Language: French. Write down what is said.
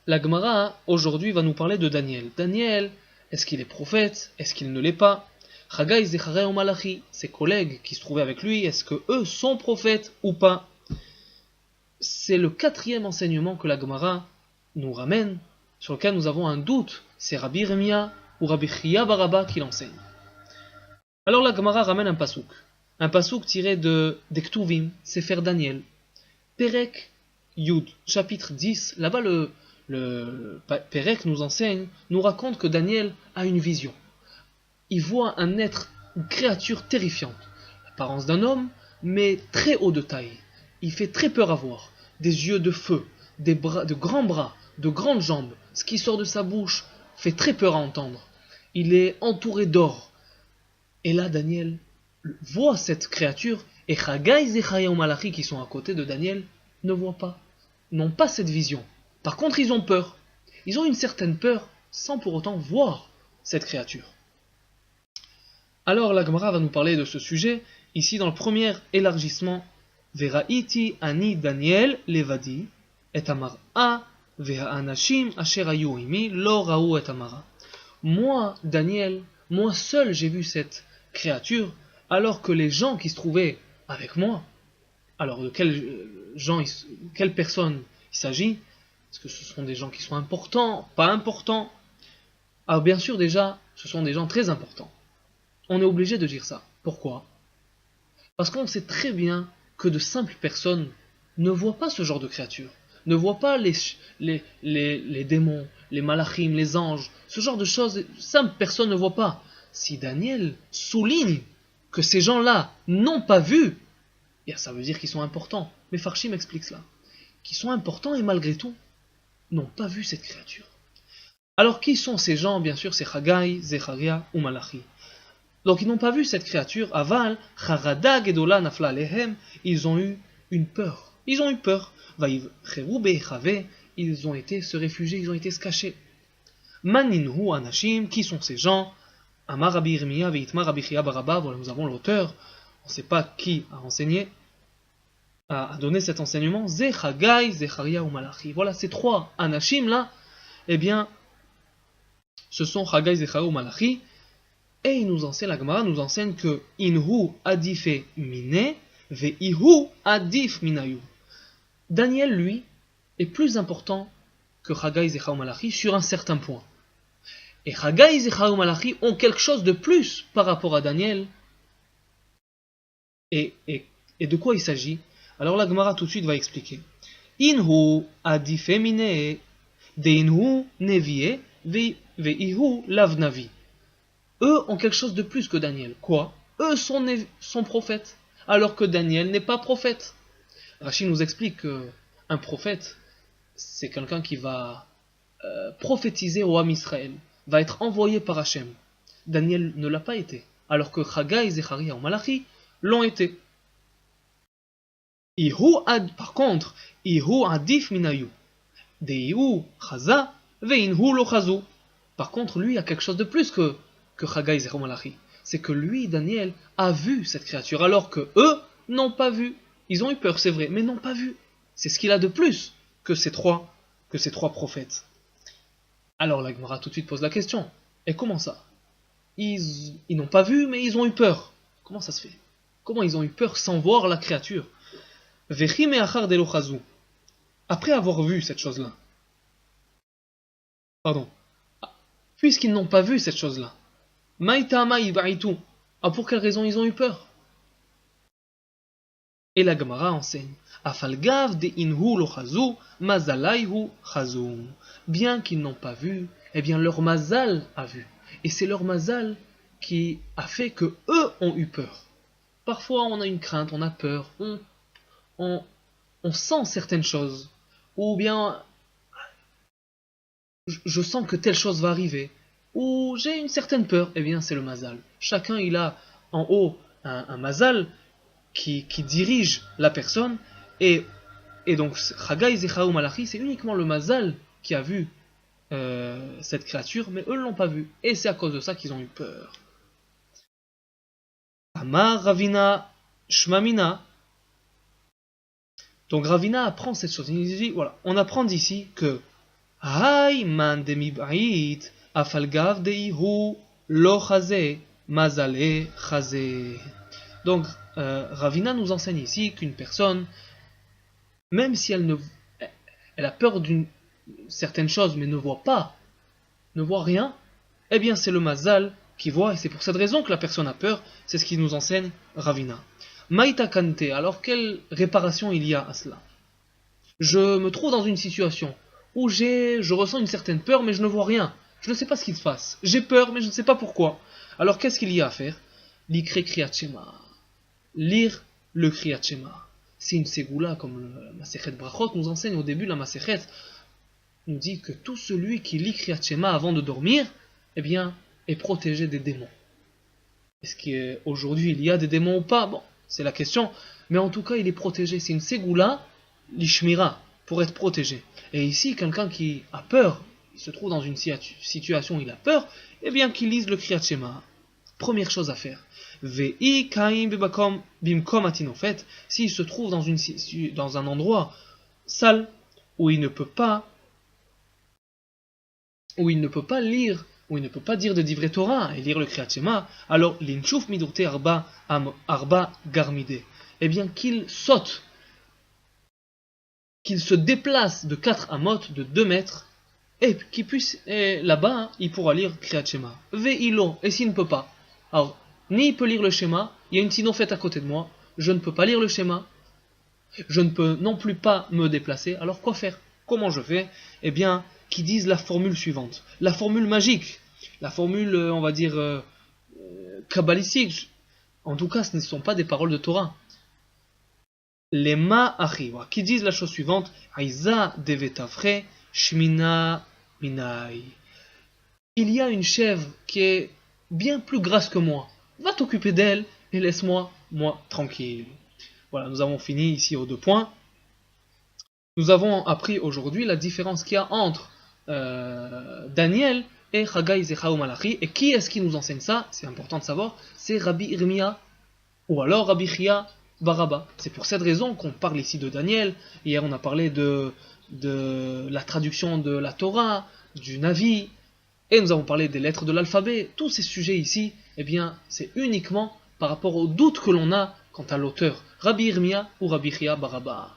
La Gemara, aujourd'hui, va nous parler de Daniel. Daniel, est-ce qu'il est prophète? Est-ce qu'il ne l'est pas? Chagai, Zechariah ou Malachi, ses collègues qui se trouvaient avec lui, est-ce que eux sont prophètes ou pas? C'est le quatrième enseignement que la Gemara nous ramène, sur lequel nous avons un doute. C'est Rabbi Irmia ou Rabbi Chia Baraba qui l'enseigne. Alors la Gemara ramène un pasouk tiré de Ktuvim, Sefer Daniel, Perek Yud, chapitre 10. Là-bas, le Perek nous enseigne, nous raconte que Daniel a une vision. Il voit un être, une créature terrifiante, l'apparence d'un homme, mais très haut de taille. Il fait très peur à voir, des yeux de feu, des bras, de grands bras, de grandes jambes. Ce qui sort de sa bouche fait très peur à entendre. Il est entouré d'or. Et là, Daniel voit cette créature, et Chagai, Zechariah ou Malachi qui sont à côté de Daniel ne voient pas, n'ont pas cette vision. Par contre, ils ont peur. Ils ont une certaine peur sans pour autant voir cette créature. Alors la Gemara va nous parler de ce sujet, ici dans le premier élargissement. Veraiti ani Daniel levadi et amara ve'anashim asher hayu imi lo ra'u et amara. Moi, Daniel, moi seul j'ai vu cette créature, alors que les gens qui se trouvaient avec moi, alors de quelle personne il s'agit? Est-ce que ce sont des gens qui sont importants, pas importants? Alors bien sûr déjà, ce sont des gens très importants. On est obligé de dire ça. Pourquoi? Parce qu'on sait très bien que de simples personnes ne voient pas ce genre de créatures, ne voient pas les démons, les malachim, les anges, ce genre de choses, simples personnes ne voient pas. Si Daniel souligne que ces gens-là n'ont pas vu, ça veut dire qu'ils sont importants. Mais Farshim explique cela. Qu'ils sont importants et malgré tout, n'ont pas vu cette créature. Alors qui sont ces gens? Bien sûr, c'est Chagai, Zechariah ou Malachi. Donc ils n'ont pas vu cette créature. Aval, Charada Gedola Nafla Alehem, ils ont eu une peur. Ils ont eu peur. Vaïv Cheroube Chave, ils ont été se réfugier, ils ont été se cacher. Maninhu Anashim, qui sont ces gens? Amar Rabbi Irmia veitma Rabbi Chia Baraba, voilà, nous avons l'auteur. On ne sait pas qui a enseigné, a donné cet enseignement. Ze Chagai, Zechariah ou Malachi. Voilà, ces trois Anashim là, eh bien, ce sont Chagai, Zechariah ou Malachi. Et il nous enseigne, la Gemara nous enseigne que Inhu adife mine, veihu adif minayu. Daniel, lui, est plus important que Chagai, Zechariah ou Malachi sur un certain point. Et Chagai, Zechariah ou Malachi ont quelque chose de plus par rapport à Daniel. Et de quoi il s'agit? Alors la Gemara tout de suite va expliquer. Inhu adife mine, de inhu nevie, veihu lavnavi. Eux ont quelque chose de plus que Daniel. Quoi? Eux sont prophètes, alors que Daniel n'est pas prophète. Rachid nous explique qu'un prophète, c'est quelqu'un qui va prophétiser au Ham Israël, va être envoyé par Hachem. Daniel ne l'a pas été, alors que Chagai, Zechariah ou Malachi l'ont été. Par contre, Ihu adif minayu, deihu chaza, veinhu lo chazu. Par contre, lui a quelque chose de plus que Chagai, Zechariah ou Malachi. C'est que lui, Daniel, a vu cette créature, alors que eux n'ont pas vu. Ils ont eu peur, c'est vrai, mais n'ont pas vu. C'est ce qu'il a de plus que ces trois prophètes. Alors la Gemara tout de suite pose la question. Et comment ça? Ils n'ont pas vu, mais ils ont eu peur. Comment ça se fait? Comment ils ont eu peur sans voir la créature? Vechi me'achar delo chazu. Après avoir vu cette chose-là. Pardon. Puisqu'ils n'ont pas vu cette chose-là. Maïtama ibaitu. Pour quelle raison ils ont eu peur? Et la Gemara enseigne. Afalgav de inhu lo chazu, mazalaihu chazu. Bien qu'ils n'ont pas vu, eh bien leur mazal a vu. Et c'est leur mazal qui a fait que eux ont eu peur. Parfois on a une crainte, on a peur, on sent certaines choses. Ou bien je sens que telle chose va arriver. Ou j'ai une certaine peur, eh bien c'est le mazal. Chacun il a en haut un mazal qui dirige la personne, et donc Chagai, Zechariah ou Malachi, c'est uniquement le mazal qui a vu cette créature, mais eux ne l'ont pas vu, et c'est à cause de ça qu'ils ont eu peur. Amar Ravina Shmamina. Donc Ravina apprend cette chose, il dit, voilà, on apprend d'ici que Hay man de mib'ait, afalgav deihu lo chazé, mazale chazé. Donc, Ravina nous enseigne ici qu'une personne, même si elle a peur d'une certaine chose, mais ne voit pas, ne voit rien, eh bien c'est le mazal qui voit, et c'est pour cette raison que la personne a peur, c'est ce qui nous enseigne Ravina. Maïta kante, alors quelle réparation il y a à cela? Je me trouve dans une situation où je ressens une certaine peur, mais je ne vois rien. Je ne sais pas ce qui se passe. J'ai peur, mais je ne sais pas pourquoi. Alors qu'est-ce qu'il y a à faire? L'ikre kriyat shema. Lire le kriyat shema. C'est une ségoula, comme la Masechet Brachot nous enseigne au début. La Masechet nous dit que tout celui qui lit kriyat shema avant de dormir, eh bien, est protégé des démons. Est-ce qu'aujourd'hui il y a des démons ou pas? Bon, c'est la question. Mais en tout cas, il est protégé. C'est une ségoula, l'ishmira, pour être protégé. Et ici, quelqu'un qui a peur, il se trouve dans une situation où il a peur, eh bien qu'il lise le kriyat shema. Première chose à faire. Ve'i kaim bimkom atinofet, s'il se trouve dans un endroit sale où il ne peut pas lire, où il ne peut pas dire de divrei Torah et lire le kriyat shema, alors l'inchuf midurte arba garmide, eh bien qu'il saute, qu'il se déplace de 4 amot, de 2 mètres, et qu'il puisse, là-bas, il pourra lire kriyat shema. Ve'ilo, et s'il ne peut pas, alors, ni il peut lire le schéma, il y a une tinofet à côté de moi, je ne peux pas lire le schéma, je ne peux non plus pas me déplacer, alors quoi faire? Comment je fais? Eh bien, qu'ils disent la formule suivante, la formule magique, la formule, on va dire, kabbalistique. En tout cas, ce ne sont pas des paroles de Torah. Les ma'achi, qui disent la chose suivante, Aiza devetavre shmina minai. Il y a une chèvre qui est bien plus grasse que moi. Va t'occuper d'elle et laisse-moi, tranquille. Voilà, nous avons fini ici aux 2 points. Nous avons appris aujourd'hui la différence qu'il y a entre Daniel et Chagai Zechaou Malachi. Et qui est-ce qui nous enseigne ça? C'est important de savoir. C'est Rabbi Irmia ou alors Rabbi Chia Baraba. C'est pour cette raison qu'on parle ici de Daniel. Hier on a parlé de la traduction de la Torah, du Navi. Et nous avons parlé des lettres de l'alphabet. Tous ces sujets ici, eh bien, c'est uniquement par rapport aux doutes que l'on a quant à l'auteur, Rabbi Irmia ou Rabbi Chia Baraba.